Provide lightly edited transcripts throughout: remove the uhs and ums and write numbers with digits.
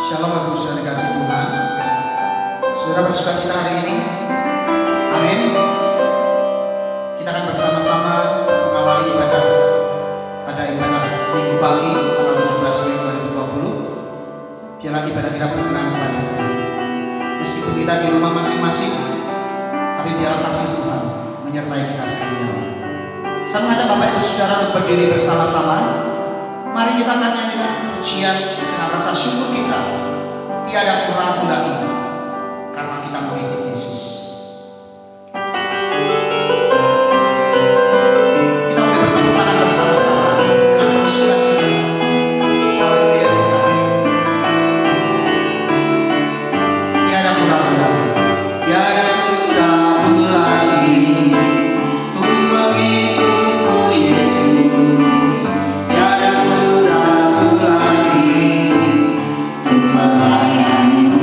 Shalom untuk saudara kasih Tuhan. Saudara bersukacita hari ini. Amin. Kita akan bersama-sama mengawali ibadah pada ibadah Minggu pagi tanggal 17 Mei 2020. Biarlah ibadah kita berkenan kepadanya. Meskipun kita di rumah masing-masing, tapi biarlah kasih Tuhan menyertai kita sekalian. Saya mengajak Bapak Ibu Saudara untuk berdiri bersama-sama. Mari kita akan nyanyikan pujian dengan rasa syukur kita. Tiada ragu lagi karena kita mengikut Yesus. Kita boleh bertepuk tangan bersama-sama dengan penuh sukacita. Haleluya Tuhan. Tiada ragu lagi, tiada ragu lagi untuk mengikutmu Yesus. Tiada ragu lagi untuk melayanimu.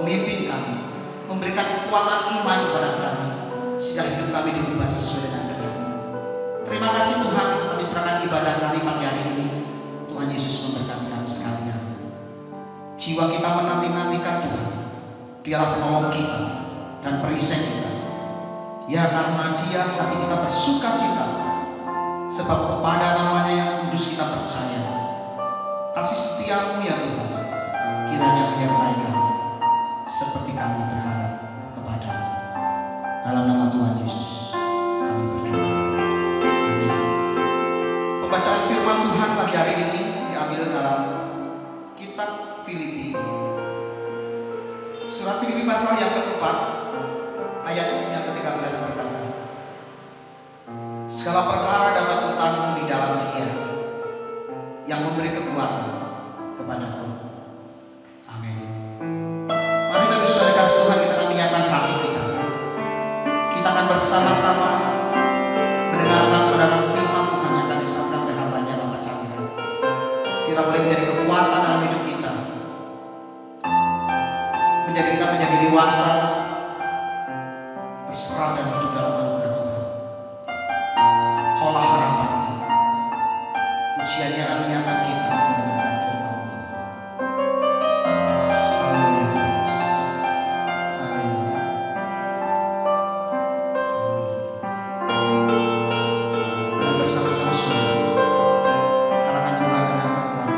memimpin kami, memberikan kekuatan iman kepada kami, sehingga hidup kami diubah sesuai dengan kehendak-Mu. Terima kasih Tuhan, kami serahkan ibadah kami pagi hari ini. Tuhan Yesus memberkati kami sekalian. Jiwa kita menanti-nantikan Tuhan, Dialah penolong kita dan perisai kita. Ya, karena Dia hati kita bersuka cita, sebab kepada namanya yang kudus kita percaya. Kasih setia-Mu ya Tuhan, kiranya menyertai kami, seperti kami berharap kepada-Mu. Dalam nama Tuhan Yesus kami berdoa. Amin. Pembacaan firman Tuhan pagi hari ini diambil dalam kitab Filipi, surat Filipi pasal yang keempat, ayat yang ke-13 berkata, segala perkara dapat kutanggung di dalam Dia yang memberi kekuatan kepadaku. Amin. Mari Bapak Ibu Saudara kasih Tuhan, kita akan menyiapkan hati kita. Kita akan bersama-sama mendengarkan kebenaran firman Tuhan yang kami serahkan oleh hamba-Nya Bapak Chandra. Kira boleh menjadi kekuatan dalam hidup kita, menjadi kita menjadi dewasa, berserah dan hidup dalam anugerah Tuhan. Kaulah harapanku. Pujiannya akan menyiapkan kita mendengarkan firman Tuhan. Haleluya. Haleluya. Dan bersama-sama saudara, katakan Tuhan dengan kekuatan.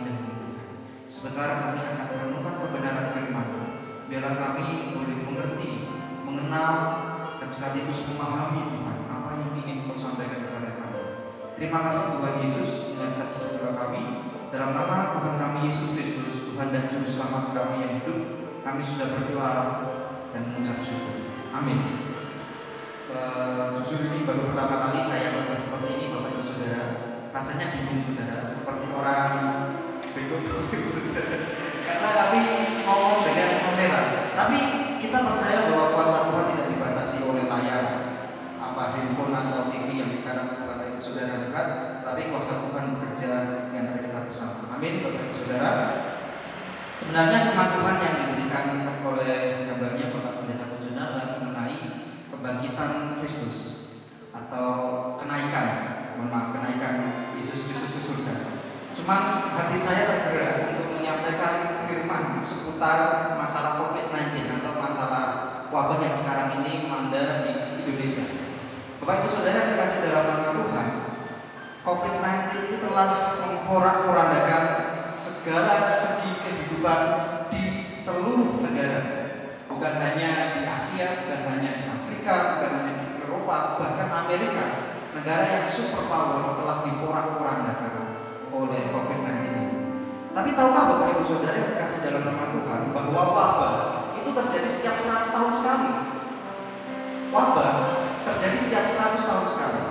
indah ini Tuhan. Sebentar kami akan merenungkan kebenaran firman-Mu. Biarlah kami boleh mengerti, mengenal, dan sekaligus memahami Tuhan apa yang ingin Kau sampaikan kepada kami. Terima kasih Tuhan Yesus, menyelesaikan doa kami. Dalam nama Tuhan kami Yesus Kristus, Tuhan dan Juru Selamat kami yang hidup, kami sudah berdoa dan mengucap syukur. Amin. Jujur ini baru pertama kali saya berdoa seperti ini, Bapak Ibu Saudara. Rasanya bingung Saudara, seperti orang bego Saudara. Karena kami ngomong dengan kamera, tapi kita percaya bahwa kuasa Tuhan tidak dibatasi oleh layar, handphone atau TV yang sekarang Bapak Ibu Saudara dekat, tapi kuasa Tuhan bekerja di antara kita bersama. Amin, Bapak Ibu Saudara. Sebenarnya firman Tuhan yang diberikan oleh hambanya Bapak Pendeta Pujana adalah mengenai kebangkitan Kristus atau kenaikan Yesus Kristus ke surga. Cuman hati saya tergerak untuk menyampaikan firman seputar masalah COVID-19 atau masalah wabah yang sekarang ini melanda di Indonesia. Bapak Ibu Saudara dikasih dalam nama Tuhan, COVID-19 ini telah memporak-porandakan segala segi kehidupan di seluruh negara. Bukan hanya di Asia, bukan hanya di Afrika, bukan hanya di Eropa, bahkan Amerika, negara yang superpower telah diporak-porandakan oleh COVID-19 ini. Tapi tahukah Bapak Ibu Saudara yang dikasih dalam nama Tuhan bahwa wabah itu terjadi setiap 100 tahun sekali. Wabah terjadi setiap 100 tahun sekali.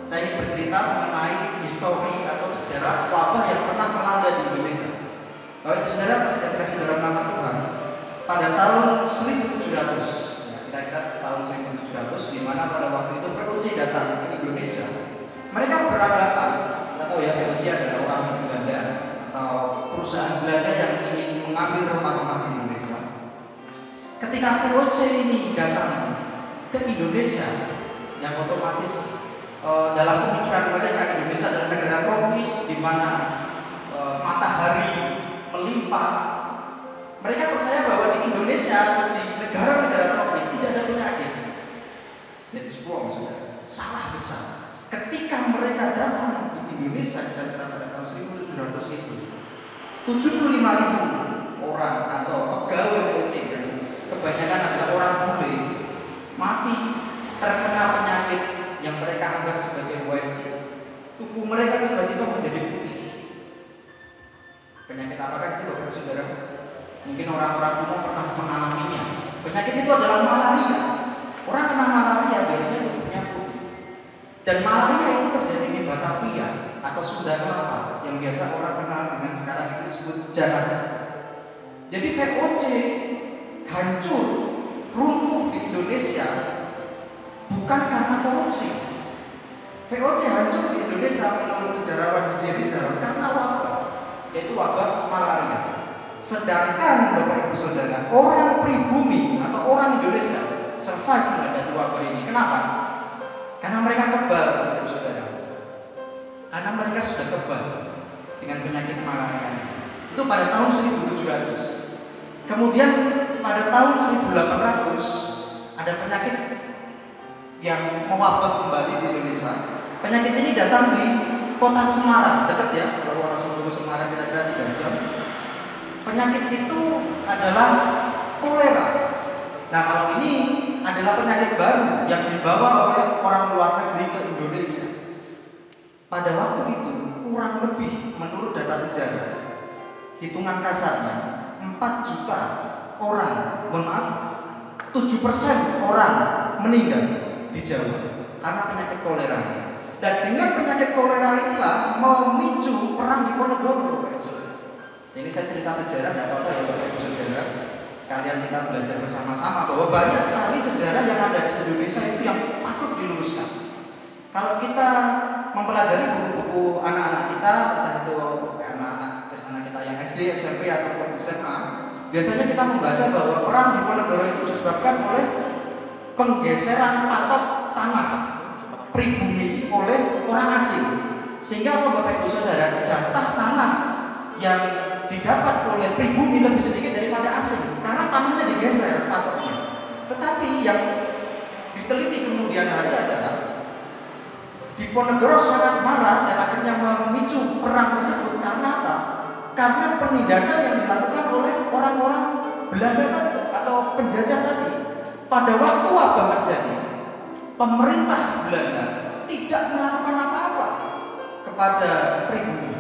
Saya ingin bercerita mengenai histori atau sejarah wabah yang pernah melanda di Indonesia. Bapak Ibu Saudara yang dikasih dalam nama Tuhan, pada tahun 1700, kira-kira tahun 1700, di mana pada waktu itu VOC datang ke Indonesia. Mereka beranggapan, kita tahu ya VOC adalah orang Belanda atau perusahaan Belanda yang ingin mengambil rumah-rumah di Indonesia. Ketika VOC ini datang ke Indonesia, yang otomatis dalam pemikiran mereka Indonesia adalah negara tropis di mana matahari melimpah. Mereka percaya bahwa di Indonesia, di negara-negara tropis tidak ada penyakit. That's wrong, saudara. Salah besar. Ketika mereka datang di Indonesia kira-kira pada tahun 1700 itu, 75.000 orang atau pegawai VOC, kebanyakan adalah orang bule, mati terkena penyakit yang mereka anggap sebagai white cell. Tubuh mereka tiba-tiba menjadi putih. Penyakit apakah itu Bapak Saudara? Mungkin orang-orang kuno pernah mengalaminya. Penyakit itu adalah malaria. Orang kena malaria biasanya tubuhnya putih. Dan malaria itu terjadi di Batavia atau Sunda Kelapa yang biasa orang kenal dengan sekarang itu disebut Jakarta. Jadi VOC hancur, runtuh di Indonesia bukan karena korupsi. VOC hancur di Indonesia menurut sejarawan J.J. Rizal karena wabah, yaitu wabah malaria. Sedangkan Bapak Ibu Saudara, orang pribumi atau orang Indonesia survive menghadapi wabah ini. Kenapa? Karena mereka kebal, Bapak Ibu Saudara. Karena mereka sudah kebal dengan penyakit malaria. Itu pada tahun 1700. Kemudian pada tahun 1800 ada penyakit yang mewabah kembali di Indonesia. Penyakit ini datang di kota Semarang, dekat ya, kalau orang Solo Semarang kira-kira 3 jam. Penyakit itu adalah kolera. Nah, kalau ini adalah penyakit baru yang dibawa oleh orang luar negeri ke Indonesia. Pada waktu itu kurang lebih menurut data sejarah, hitungan kasarnya 4 juta orang, 7% orang meninggal di Jawa karena penyakit kolera. Dan dengan penyakit kolera inilah memicu perang Diponegoro. Ini saya cerita sejarah, tidak apa-apa ya Bapak Ibu Saudara. Sekalian kita belajar bersama-sama bahwa banyak sekali sejarah yang ada di Indonesia itu yang patut diluruskan. Kalau kita mempelajari buku-buku anak-anak kita, entah itu anak-anak kita yang SD, SMP ataupun SMA, biasanya kita membaca bahwa perang Diponegoro itu disebabkan oleh penggeseran patok tanah pribumi oleh orang asing. Sehingga Bapak Ibu Saudara, jatah tanah yang didapat oleh pribumi lebih sedikit daripada asing karena tanahnya digeser patoknya. Tetapi yang diteliti kemudian hari adalah Diponegoro sangat marah dan akhirnya memicu perang tersebut karena apa? Karena penindasan yang dilakukan oleh orang-orang Belanda tadi atau penjajah tadi. Pada waktu wabah terjadi, pemerintah Belanda tidak melakukan apa-apa kepada pribumi.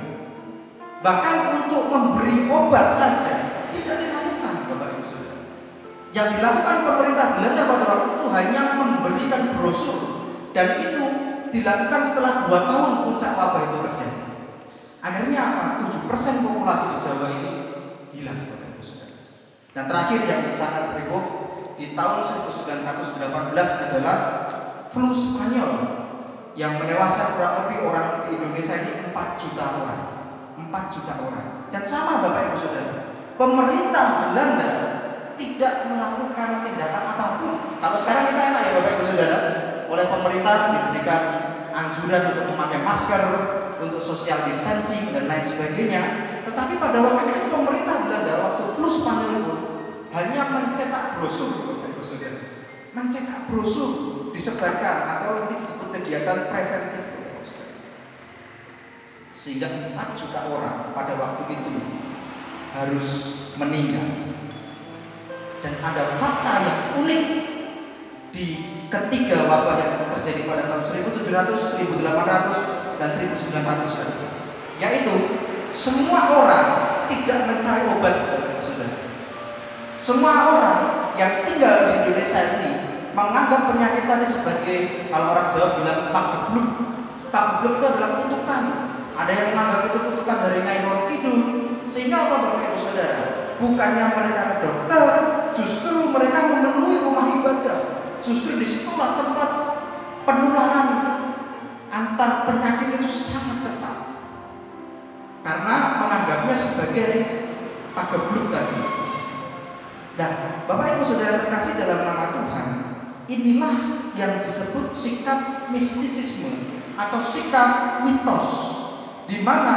Bahkan untuk memberi obat saja tidak dilakukan, Bapak Ibu Saudara. Yang dilakukan pemerintah Belanda pada waktu itu hanya memberikan brosur, dan itu dilakukan setelah 2 tahun puncak wabah itu terjadi. Akhirnya apa? 7% populasi di Jawa ini hilang, Bapak Ibu Saudara. Dan terakhir yang sangat heboh di tahun 1918 adalah flu Spanyol yang menewaskan kurang lebih orang di Indonesia ini 4 juta orang. 4 juta orang. Dan sama Bapak Ibu Saudara, pemerintah Belanda tidak melakukan tindakan apapun. Kalau sekarang kita enak ya Bapak Ibu Saudara, oleh pemerintah diberikan anjuran untuk memakai masker, untuk social distancing dan lain sebagainya. Tetapi pada waktu itu pemerintah Belanda waktu flu Spanyol itu hanya mencetak brosur, Bapak Ibu Saudara. Mencetak brosur disebarkan, atau ini disebut kegiatan preventif, sehingga 4 juta orang pada waktu itu harus meninggal. Dan ada fakta yang unik di ketiga wabah yang terjadi pada tahun 1700, 1800, dan 1900 tadi, yaitu semua orang tidak mencari obat, saudara. Semua orang yang tinggal di Indonesia ini menganggap penyakit tadi sebagai, kalau orang Jawa bilang, pagebluk. Pagebluk itu adalah kutukan. Ada yang menganggap itu kutukan dari Nyai Roro Kidul. Sehingga apa Bapak Ibu Saudara? Bukannya mereka ke dokter, justru mereka memenuhi rumah ibadah. Justru disitulah tempat penularan antar penyakit itu sangat cepat. Karena menganggapnya sebagai pagebluk tadi. Dan Bapak Ibu Saudara terkasih dalam nama Tuhan, inilah yang disebut sikap mistisisme atau sikap mitos, di mana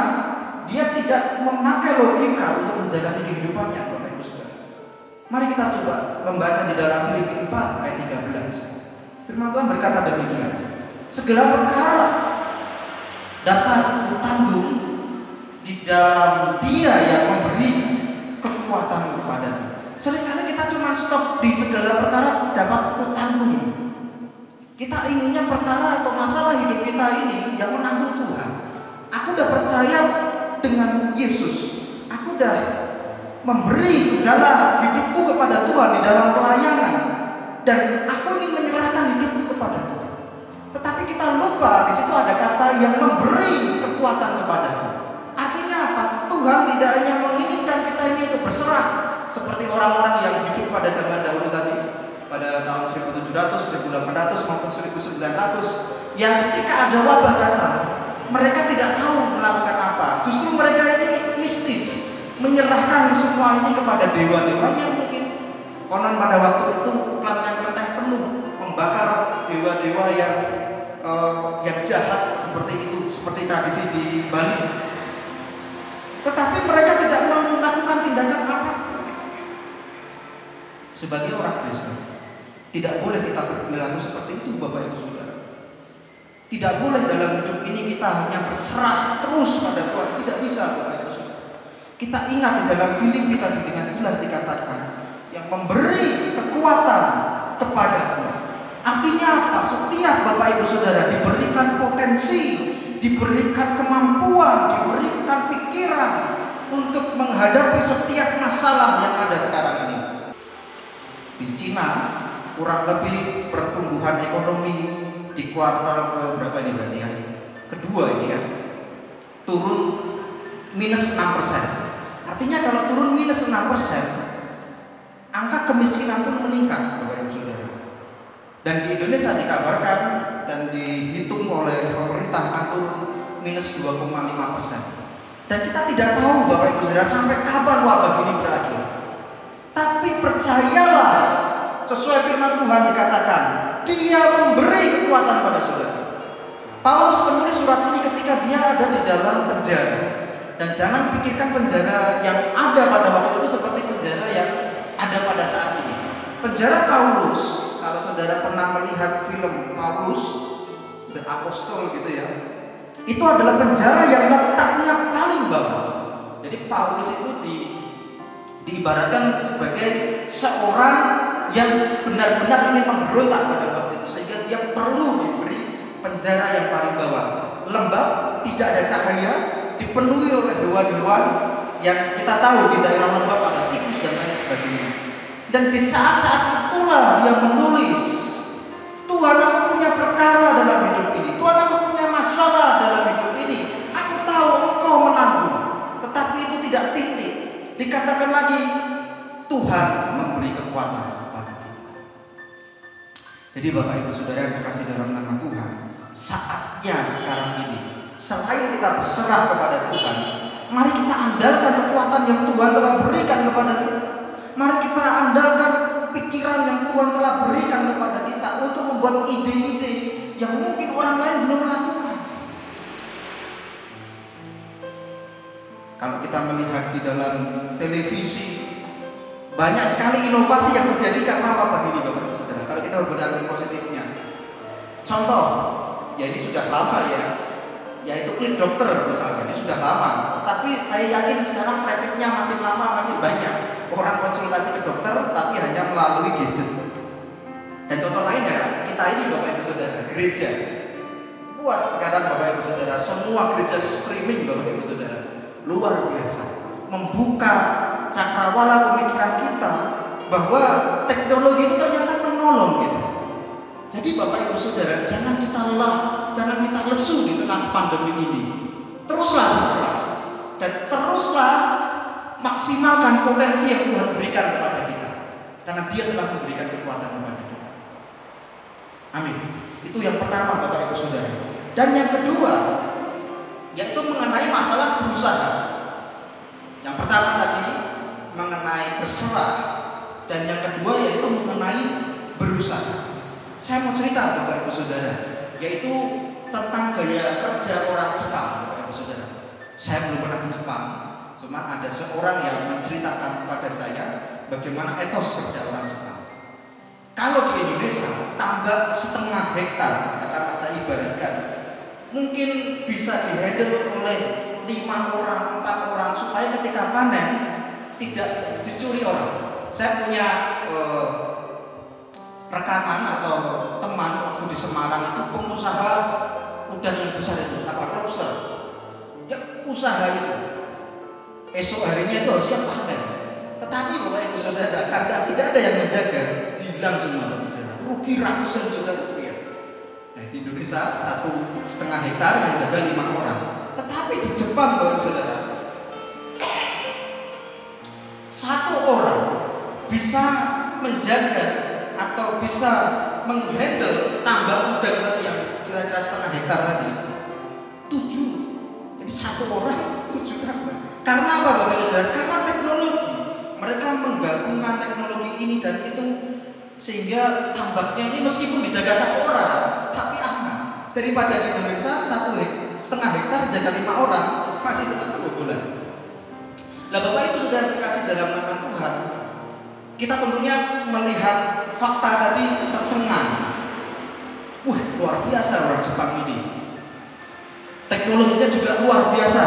dia tidak memakai logika untuk menjalani kehidupannya, Bapak Ibu Saudara. Mari kita coba membaca di dalam Filipi 4 ayat 13. Firman Tuhan berkata demikian, segala perkara dapat kutanggung di dalam Dia yang memberi kekuatan kepadamu. Seringkali kita cuma stop di segala perkara dapat kutanggung. Kita inginnya perkara atau masalah hidup kita ini yang menanggung Tuhan. Aku udah percaya dengan Yesus. Aku udah memberi segala hidupku kepada Tuhan di dalam pelayanan, dan aku ingin menyerahkan hidupku kepada Tuhan. Tetapi kita lupa di situ ada kata yang memberi kekuatan kepadamu. Artinya apa? Tuhan tidak hanya menginginkan kita ini untuk berserah seperti orang-orang yang hidup pada zaman dahulu tadi, pada tahun 1700, 1800 maupun 1900, yang ketika ada wabah datang, mereka tidak tahu melakukan apa. Justru mereka ini mistis, menyerahkan semua ini kepada dewa-dewanya mungkin. Konon pada waktu itu kelenteng-kelenteng penuh membakar dewa-dewa yang jahat seperti itu, seperti tradisi di Bali. Tetapi mereka tidak melakukan tindakan apa. Sebagai orang Kristen, tidak boleh kita berperilaku seperti itu, Bapak Ibu Saudara. Tidak boleh dalam hidup ini kita hanya berserah terus pada Tuhan. Tidak bisa, Bapak Ibu Saudara. Kita ingat di dalam Filipi tadi dengan jelas dikatakan yang memberi kekuatan kepadamu. Artinya apa? Setiap Bapak Ibu Saudara diberikan potensi, diberikan kemampuan, diberikan pikiran untuk menghadapi setiap masalah yang ada sekarang ini. Di Cina kurang lebih pertumbuhan ekonomi di kuartal ke berapa ini berarti ya? Kedua ini kan turun minus 6%. Artinya kalau turun minus 6%, angka kemiskinan pun meningkat, Bapak Ibu Saudara. Dan di Indonesia dikabarkan dan dihitung oleh pemerintah akan turun minus 2,5%. Dan kita tidak tahu Bapak Ibu Saudara sampai kapan wabah ini berakhir. Tapi percayalah, sesuai firman Tuhan dikatakan, Dia memberi kekuatan pada saudara. Paulus menulis surat ini ketika dia ada di dalam penjara. Dan jangan pikirkan penjara yang ada pada waktu itu seperti penjara yang ada pada saat ini. Penjara Paulus, kalau saudara pernah melihat film Paulus, The Apostle gitu ya, itu adalah penjara yang letaknya paling bawah. Jadi Paulus itu diibaratkan sebagai seorang yang benar-benar ingin memberontak pada waktu itu, sehingga dia perlu diberi penjara yang paling bawah, lembab, tidak ada cahaya, dipenuhi oleh hewan-hewan yang kita tahu di daerah lembab ada tikus dan lain sebagainya. Dan di saat-saat itulah dia menulis, Tuhan, aku punya perkara dalam hidup ini, Tuhan, aku punya masalah dalam hidup ini, aku tahu Engkau menanggung, tetapi itu tidak titik. Dikatakan lagi, Tuhan memberi kekuatan kepada kita. Jadi Bapak Ibu Saudara yang dikasih dalam nama Tuhan, saatnya sekarang ini, selain kita berserah kepada Tuhan, mari kita andalkan kekuatan yang Tuhan telah berikan kepada kita. Mari kita andalkan pikiran yang Tuhan telah berikan kepada kita untuk membuat ide-ide yang mungkin orang lain belum lakukan. Kalau kita melihat di dalam televisi, banyak sekali inovasi yang terjadi karena apa ini Bapak Ibu Saudara. Kalau kita berbicara positifnya, contoh, ya ini sudah lama ya, yaitu klik dokter misalnya, ini sudah lama. Tapi saya yakin sekarang trafficnya makin lama makin banyak. Orang konsultasi ke dokter tapi hanya melalui gadget. Dan contoh lainnya, kita ini Bapak Ibu Saudara, gereja. Buat sekarang Bapak Ibu Saudara, semua gereja streaming Bapak Ibu Saudara. Luar biasa. Membuka cakrawala pemikiran kita bahwa teknologi itu ternyata menolong kita. Jadi Bapak Ibu Saudara, jangan kita lesu di tengah pandemi ini. Teruslah berserah dan teruslah maksimalkan potensi yang Tuhan berikan kepada kita, karena Dia telah memberikan kekuatan kepada kita. Amin. Itu yang pertama Bapak Ibu Saudara. Dan yang kedua, yaitu mengenai masalah berusaha. Yang pertama tadi mengenai berserah, dan yang kedua yaitu mengenai berusaha. Saya mau cerita Bapak Ibu Saudara, yaitu tentang gaya kerja orang Jepang Bapak Ibu Saudara. Saya belum pernah ke Jepang, cuma ada seorang yang menceritakan kepada saya bagaimana etos kerja orang Jepang. Kalau di Indonesia tambak setengah hektar, katakan saya ibaratkan, mungkin bisa dihandle oleh 5 orang, 4 orang, supaya ketika panen tidak dicuri orang. Saya punya rekanan atau teman waktu di Semarang itu pengusaha udang yang besar itu, lobster. Ya usaha itu. Esok harinya itu harusnya panen. Tetapi Bapak Ibu Saudara, karena tidak ada yang menjaga, hilang semua. Rugi ratusan juta rupiah. Nah, di Indonesia 1,5 hektar yang jaga 5 orang. Tetapi di Jepang Bapak Ibu Saudara, 1 orang bisa menjaga atau bisa menghandle tambak udang tadi yang kira-kira 1,5 hektar tadi 7. Jadi 1 orang 7 tambak. Karena apa Bapak Ibu Saudara? Karena teknologi. Mereka menggabungkan teknologi ini dan itu, sehingga tambaknya ini meskipun dijaga 1 orang tapi aman. Daripada di Indonesia 1,5 hektar jaga 5 orang masih tetap kebobolan. Nah Bapak Ibu Saudara dikasih dalam nama Tuhan, kita tentunya melihat fakta tadi tercengang. Wah, luar biasa orang Jepang ini. Teknologinya juga luar biasa.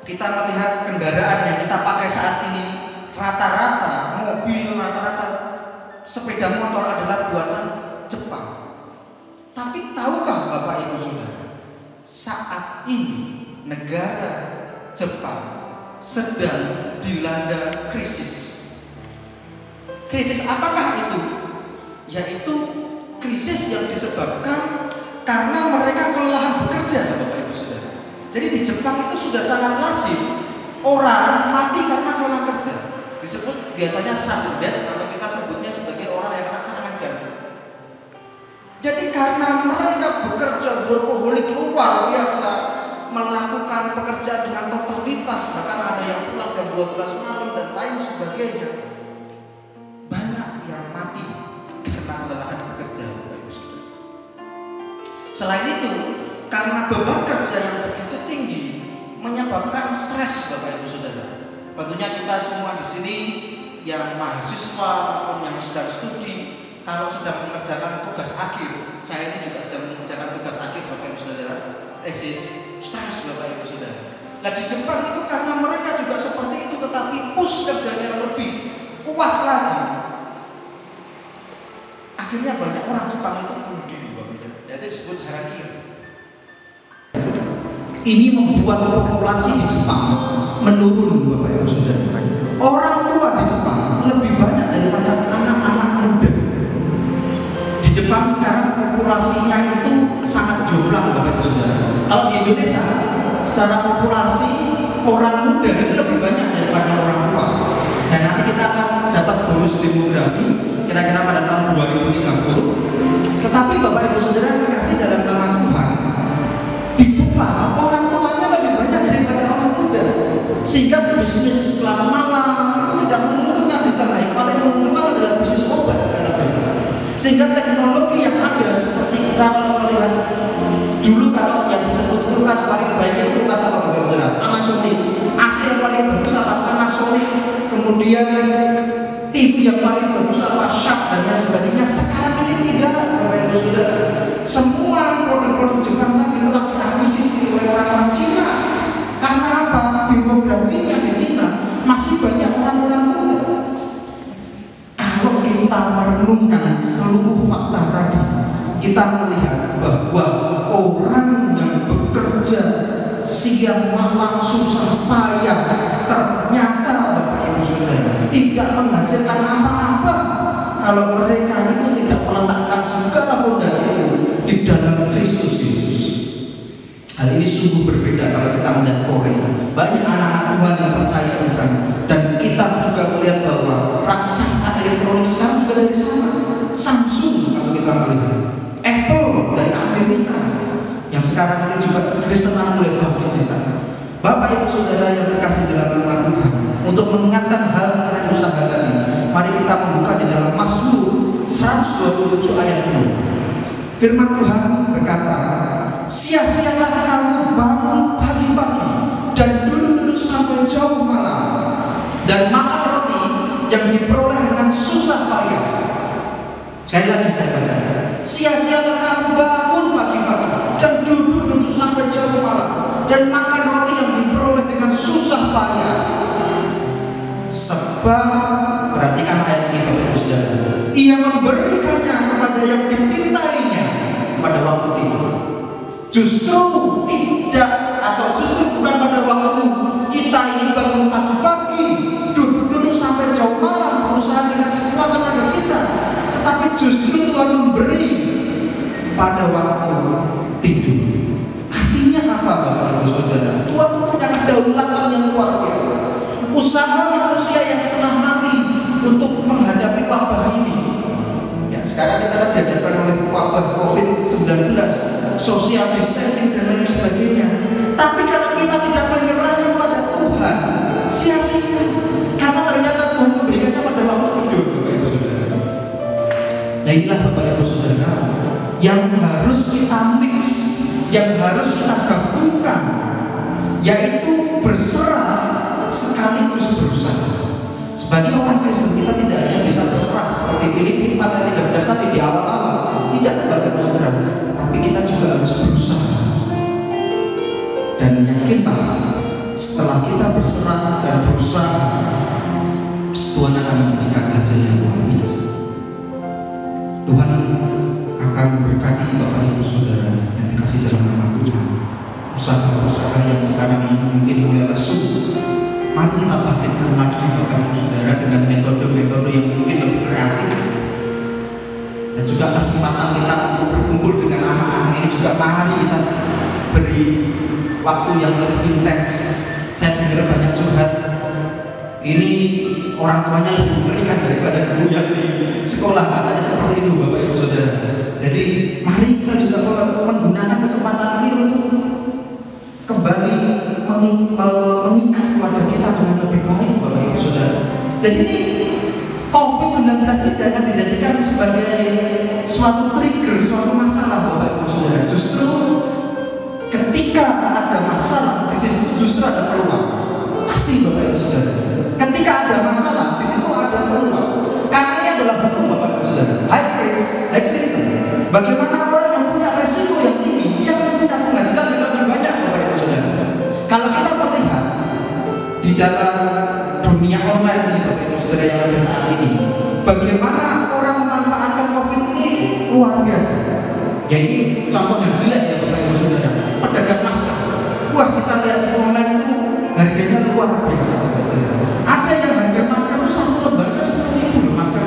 Kita melihat kendaraan yang kita pakai saat ini, rata-rata mobil, rata-rata sepeda motor adalah buatan Jepang. Tapi tahukah Bapak Ibu Saudara, saat ini negara Jepang sedang dilanda krisis. Krisis apakah itu? Yaitu krisis yang disebabkan karena mereka kelelahan bekerja Bapak Ibu Saudara. Jadi di Jepang itu sudah sangat lazim orang mati karena kelelahan kerja. Disebut biasanya sudden death atau kita sebutnya sebagai orang yang kena serangan jantung. Jadi karena mereka bekerja workaholic luar biasa, melakukan pekerjaan dengan totalitas, bahkan ada yang pulang jam 12 malam dan lain sebagainya. Banyak yang mati karena kelelahan bekerja Bapak Ibu Saudara. Selain itu, karena beban kerja yang begitu tinggi menyebabkan stres Bapak Ibu Saudara. Tentunya kita semua di sini yang mahasiswa maupun yang sedang studi, kalau sedang mengerjakan tugas akhir, saya ini juga sedang mengerjakan tugas akhir Bapak Ibu Saudara, tesis, stres Bapak Ibu Saudara. Nah di Jepang itu karena mereka juga seperti itu, tetapi push kerjanya lebih kuat lagi. Akhirnya banyak orang Jepang itu bunuh diri, itu disebut harakiri. Ini membuat populasi di Jepang menurun, Bapak Ibu Saudara. Orang tua di Jepang lebih banyak daripada anak-anak muda. Di Jepang sekarang populasinya itu sangat jomplang, Bapak Ibu Saudara. Kalau di Indonesia secara populasi orang muda itu lebih banyak daripada orang tua. Dan nanti kita akan dapat bonus demografi kira-kira pada tahun 2030. Tetapi Bapak Ibu Saudara yang terkasih dalam nama Tuhan, di Jepang orang tuanya lebih banyak daripada orang muda, sehingga bisnis klub malam itu tidak menguntungkan di sana. Yang paling menguntungkan adalah bisnis obat sekarang di sana. Sehingga teknologi yang ada seperti kita kalau melihat dulu, kalau yang disebut kulkas paling baik itu kulkas apa, Bapak Ibu Saudara? Panasonic. AC yang paling bagus apa? Panasonic. Kemudian TV yang paling bagus apa? Sharp dan lain sebagainya. Sekarang ini tidak, Bapak Ibu Saudara. Semua produk-produk Jepang tadi telah diakuisisi oleh orang-orang Cina. Karena apa? Demografinya di Cina masih banyak orang-orang muda. Kalau kita merenungkan seluruh fakta tadi, kita melihat bahwa orang yang bekerja siang malam susah payah ternyata, Bapak Ibu Saudara, tidak menghasilkan apa-apa kalau mereka itu tidak meletakkan segala fondasi itu di dalam Kristus Yesus. Hal ini sungguh berbeda kalau kita melihat Korea. Banyak anak-anak Tuhan yang percaya di sana, dan kita juga melihat bahwa raksasa elektronik sekarang juga dari sana. Samsung kalau kita melihat, Apple dari Amerika, yang sekarang ini juga kekristenan mulai bangkit di sana. Bapak Ibu Saudara yang terkasih dalam nama Tuhan, untuk mengingatkan hal mengenai usaha tadi, mari kita membuka di dalam Mazmur 127 ayat 2. Firman Tuhan berkata, sia-sialah kamu bangun pagi-pagi dan duduk-duduk sampai jauh malam, dan makan roti yang diperoleh dengan susah payah. Sekali lagi saya baca, sia-sialah kamu bangun pagi-pagi dan duduk-duduk sampai jauh malam, dan makan roti yang diperoleh dengan susah payah. Sebab, perhatikan ayat ini Bapak Ibu Saudara, Ia memberikannya kepada yang dicintainya pada waktu tidur. Justru tidak, atau justru bukan pada waktu kita ini bangun pagi-pagi, duduk-duduk sampai jauh malam berusaha dengan semua tenaga kita, tetapi justru Tuhan memberi pada waktu tidur. Artinya apa, Bapak Ibu Saudara? Tuhan punya kedaulatan yang luar biasa. Usaha manusia yang setengah mati untuk menghadapi wabah ini. Ya, sekarang kita dihadapkan oleh wabah COVID-19, social distancing dan lain sebagainya. Tapi kalau kita tidak menyerah kepada Tuhan, sia-sia. Karena ternyata Tuhan memberikannya pada waktu tidur, Bapak Ibu Saudara. Nah inilah Bapak Ibu Saudara yang harus kita mix, yang harus kita gabungkan, yaitu berserah sekaligus berusaha. Sebagai orang Kristen, kita tidak hanya bisa berserah seperti Filipi 4 ayat 13 tadi di awal-awal, tidak, Bapak Ibu Saudara, tetapi kita juga harus berusaha. Dan yakinlah, setelah kita berserah dan berusaha, Tuhan akan memberikan hasil yang luar biasa. Tuhan akan memberkati Bapak Ibu Saudara yang dikasih dalam nama Tuhan. Usaha-usaha yang sekarang ini mungkin mulai lesu, mari kita bangkitkan lagi Bapak Ibu Saudara dengan metode-metode yang mungkin lebih kreatif. Dan juga kesempatan kita untuk berkumpul dengan anak-anak ini juga mari kita beri waktu yang lebih intens. Saya dengar banyak curhat, ini orang tuanya lebih mengerikan daripada guru yang di sekolah, katanya seperti itu Bapak Ibu Saudara. Jadi mari kita juga menggunakan kesempatan ini untuk kembali mengikat keluarga kita dengan lebih baik, Bapak Ibu Saudara. Jadi ini COVID-19 ini jangan dijadikan sebagai suatu trigger, suatu masalah, Bapak Ibu Saudara. Justru ketika ada masalah, di situ justru ada peluang. Pasti, Bapak Ibu Saudara. Ketika ada masalah, di situ ada peluang. Karena ini adalah hukum, Bapak Ibu Saudara. High risk, high return. Bagaimana orang yang punya resiko yang tinggi, dia akan punya penghasilan yang lebih banyak, Bapak Ibu Saudara. Kalau kita dunia online ini Bapak Ibu Saudara yang ada saat ini. Bagaimana orang memanfaatkan COVID ini luar biasa. Ya ini contoh yang jelek ya Bapak Ibu Saudara. Pedagang masker. Wah, kita lihat di online itu harganya luar biasa. Ada yang harga masker itu satu lembarnya 10.000 loh, masker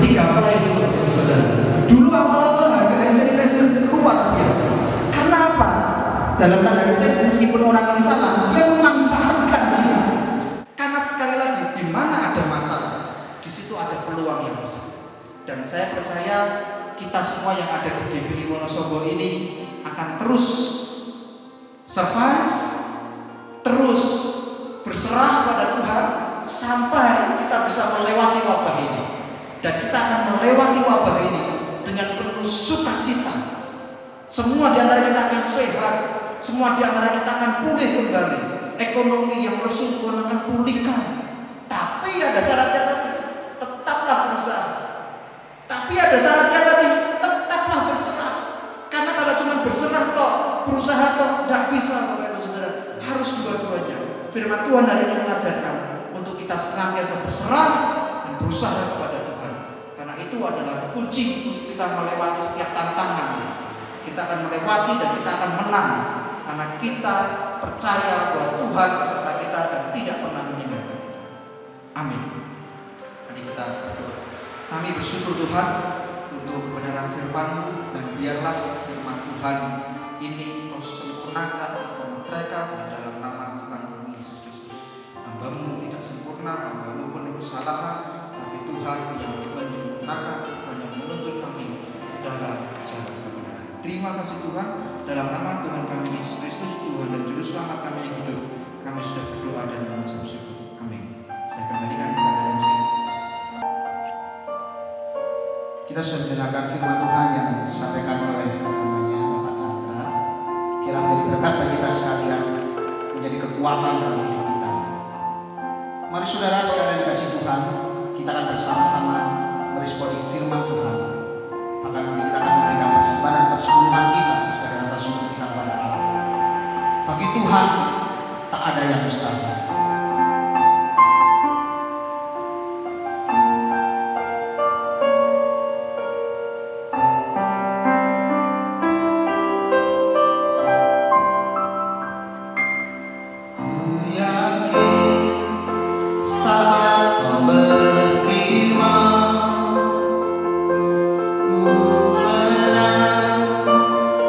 3 apply itu Bapak Ibu Saudara. Dulu awal-awal harga hand sanitizer luar biasa. Karena apa? Dalam tanda kutip, meskipun orang ini salah, dia memanfaatkan ini. Karena sekali lagi, di mana ada masalah, di situ ada peluang yang besar. Dan saya percaya kita semua yang ada di GPI Wonosobo ini akan terus survive, terus berserah pada Tuhan sampai kita bisa melewati wabah ini. Dan kita akan melewati wabah ini dengan penuh sukacita. Semua di antara kita akan sehat, semua di antara kita akan pulih kembali. Ekonomi yang lesu Tuhan akan pulihkan. Tapi ada syaratnya tadi, tetaplah berusaha. Tapi ada syaratnya tadi, tetaplah berserah. Karena kalau cuma berserah toh, berusaha toh, tidak bisa Bapak Ibu Saudara. Harus dua-duanya. Firman Tuhan hari ini mengajarkan untuk kita senantiasa berserah dan berusaha kepada Tuhan. Karena itu adalah kunci untuk kita melewati setiap tantangan. Kita akan melewati dan kita akan menang. Karena kita percaya bahwa Tuhan beserta kita dan tidak pernah meninggalkan kita. Amin. Mari kita berdoa. Kami bersyukur Tuhan untuk kebenaran firman-Mu, dan biarlah firman Tuhan ini Kau sempurnakan, Kau meteraikan dalam nama Tuhan kami Yesus Kristus. Hamba-Mu tidak sempurna, Hamba-Mu penuh kesalahan, tapi Tuhan yang menyempurnakan, Tuhan yang menuntun kami dalam jalan kebenaran. Terima kasih Tuhan, dalam nama Tuhan kami Yesus Kristus, Tuhan dan Juru Selamat kami yang hidup, kami sudah berdoa dan mengucap syukur. Amin. Saya kembalikan kepada MC. Kita sudah mendengarkan firman Tuhan yang disampaikan oleh namanya Bapak Chandra. Kira menjadi berkat bagi kita sekalian, menjadi kekuatan dalam hidup kita. Mari saudara sekalian kasih Tuhan, kita akan bersama-sama meresponi firman Tuhan. Maka nanti kita akan memberikan persembahan persepuluhan kita sebagai rasa syukur kita kepada Allah. Bagi Tuhan tak ada yang mustahil.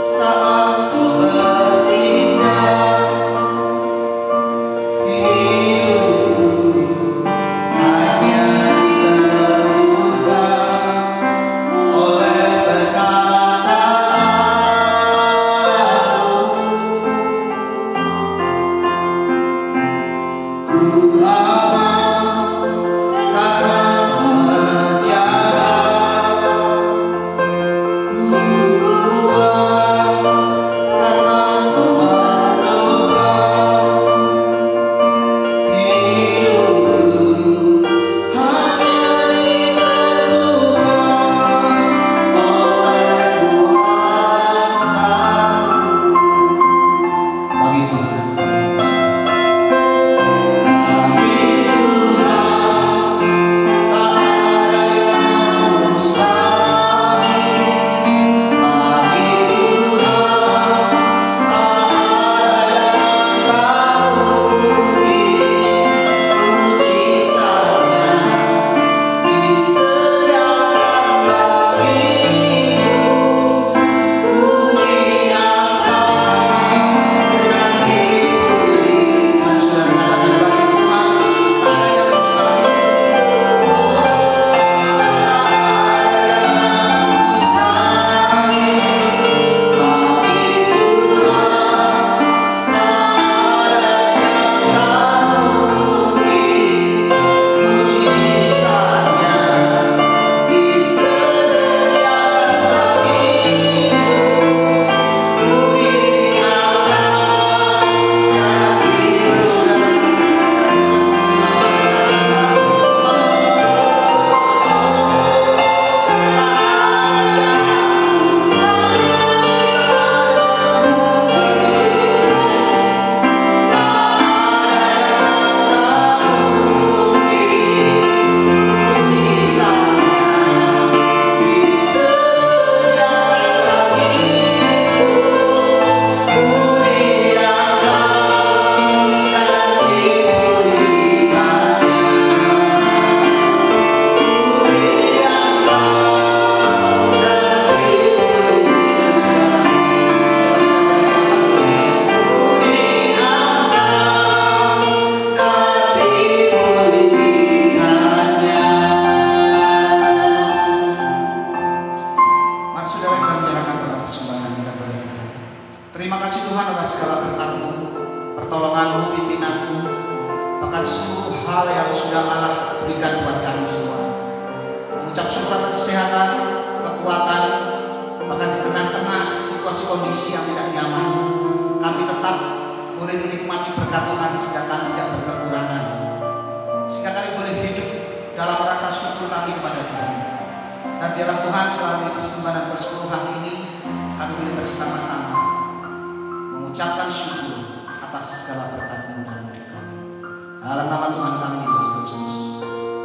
Saat kau berpindah hal yang sudah Allah berikan buat kami semua. Mengucap syukur atas kesehatan, kekuatan, bahkan di tengah-tengah situasi kondisi yang tidak nyaman, kami tetap boleh menikmati berkat Tuhan sehingga kami tidak berkekurangan, sehingga kami boleh hidup dalam rasa syukur kami kepada Tuhan. Dan biarlah Tuhan melalui persembahan persepuluhan ini kami boleh bersama-sama mengucapkan syukur atas segala berkat-Mu dalam hidup kami. Dalam nama Tuhan kami Yesus Kristus,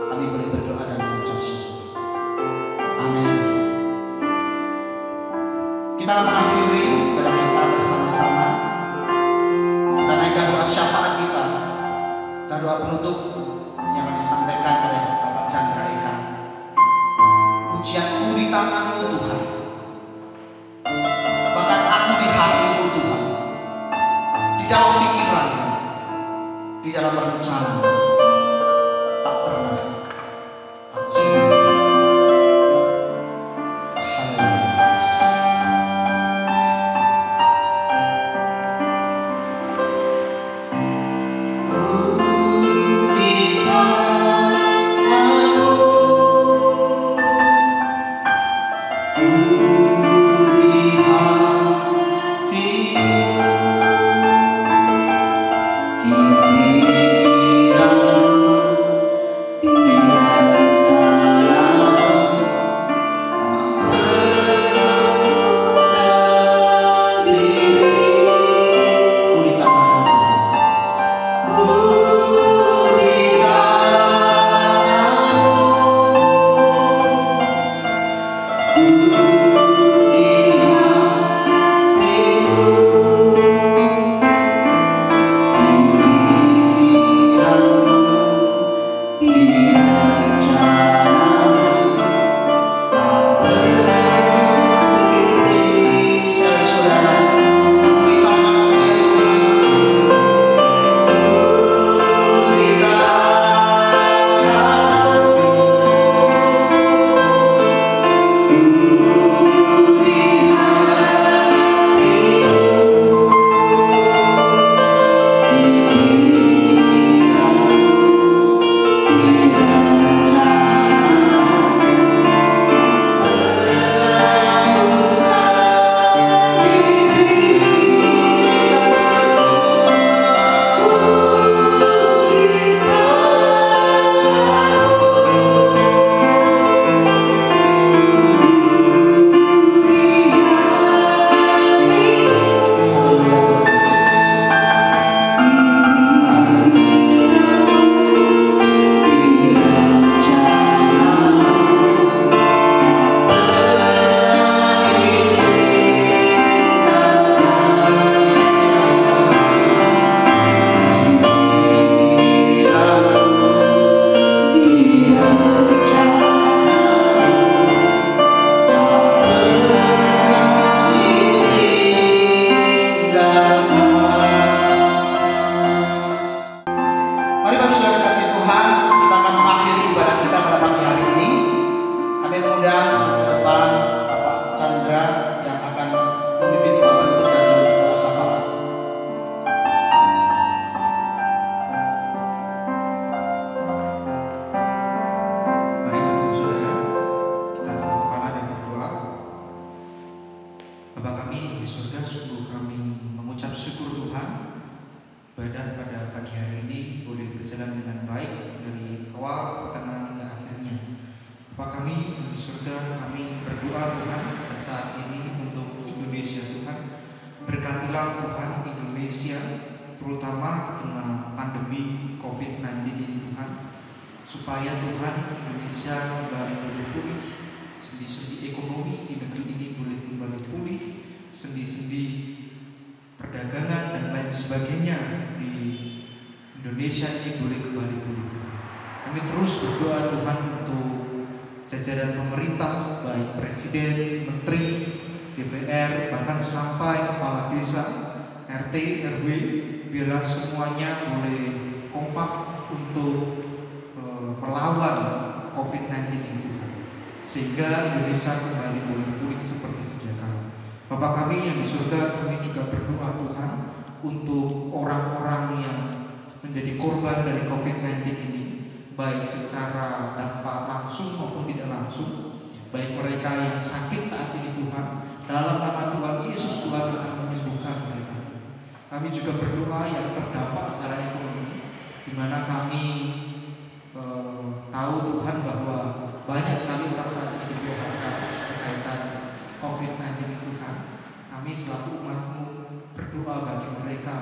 kami boleh berdoa dan mengucap syukur. Amin. Kita akan mengakhiri ibadah kita bersama-sama. Kita naikkan doa syafaat kita dan doa penutup yang akan disampaikan oleh Bapak Chandra Eka. Pujianku di tangan-Mu Tuhan, bahkan aku di hati-Mu Tuhan, di dalam pikiran-Mu, di dalam rencana, tak pernah aku sendiri. Supaya Tuhan Indonesia kembali boleh pulih, sendi-sendi ekonomi di negeri ini boleh kembali pulih, sendi-sendi perdagangan dan lain sebagainya di Indonesia ini boleh kembali pulih. Kami terus berdoa Tuhan untuk jajaran pemerintah, baik presiden, menteri, DPR, bahkan sampai kepala desa, RT, RW, biarlah semuanya boleh kompak untuk melawan COVID-19 itu, sehingga Indonesia kembali boleh pulih seperti sedia kala. Bapa kami yang di surga, kami juga berdoa Tuhan untuk orang-orang yang menjadi korban dari COVID-19 ini, baik secara dampak langsung maupun tidak langsung, baik mereka yang sakit saat ini Tuhan, dalam nama Tuhan Yesus Tuhan akan menyembuhkan mereka. Kami juga berdoa yang terdampak secara ekonomi, di mana kami tahu Tuhan bahwa banyak sekali orang saat ini di-PHK berkaitan COVID-19 Tuhan. Kami selaku umat-Mu berdoa bagi mereka,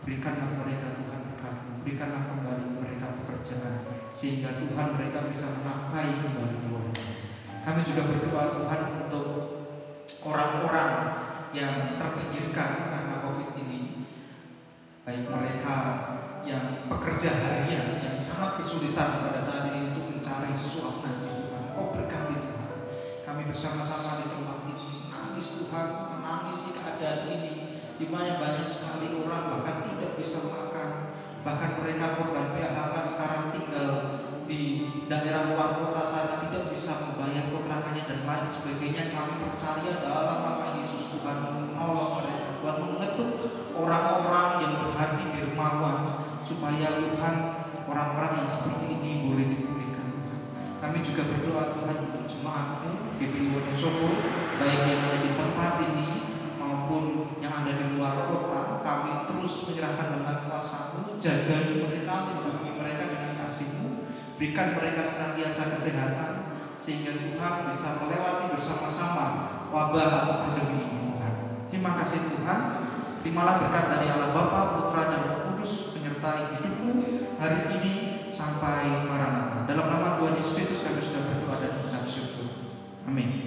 berikanlah mereka Tuhan berkat-Mu, berikanlah kembali mereka pekerjaan, sehingga Tuhan mereka bisa menafkahi kembali keluarga. Kami juga berdoa Tuhan untuk orang-orang yang terpinggirkan karena COVID ini, baik mereka yang pekerja harian yang sangat kesulitan pada saat ini untuk mencari sesuap nasi Tuhan. Kau berkati Tuhan. Kami bersama-sama di tempat ini menangis Tuhan, menangisi keadaan ini, di mana banyak sekali orang bahkan tidak bisa makan, bahkan mereka korban PHK sekarang tinggal di daerah luar kota sana, tidak bisa membayar kontrakannya dan lain sebagainya. Kami percaya dalam nama Yesus Tuhan menolong mereka, Tuhan mengetuk orang-orang yang berhati dermawan, supaya Tuhan orang-orang yang seperti ini boleh dipulihkan Tuhan. Kami juga berdoa Tuhan untuk jemaat-Mu GPI Wonosobo, baik yang ada di tempat ini maupun yang ada di luar kota. Kami terus menyerahkan dengan kuasa-Mu, jaga mereka, lindungi mereka dengan kasih-Mu, berikan mereka senantiasa kesehatan, sehingga Tuhan bisa melewati bersama-sama wabah atau pandemi ini Tuhan. Terima kasih Tuhan. Terimalah berkat dari Allah Bapa, Putra dan Roh Kudus menyertai hidup-Mu hari ini sampai Maranatha. Dalam nama Tuhan Yesus Kristus kami sudah berdoa dan mengucap syukur. Amin.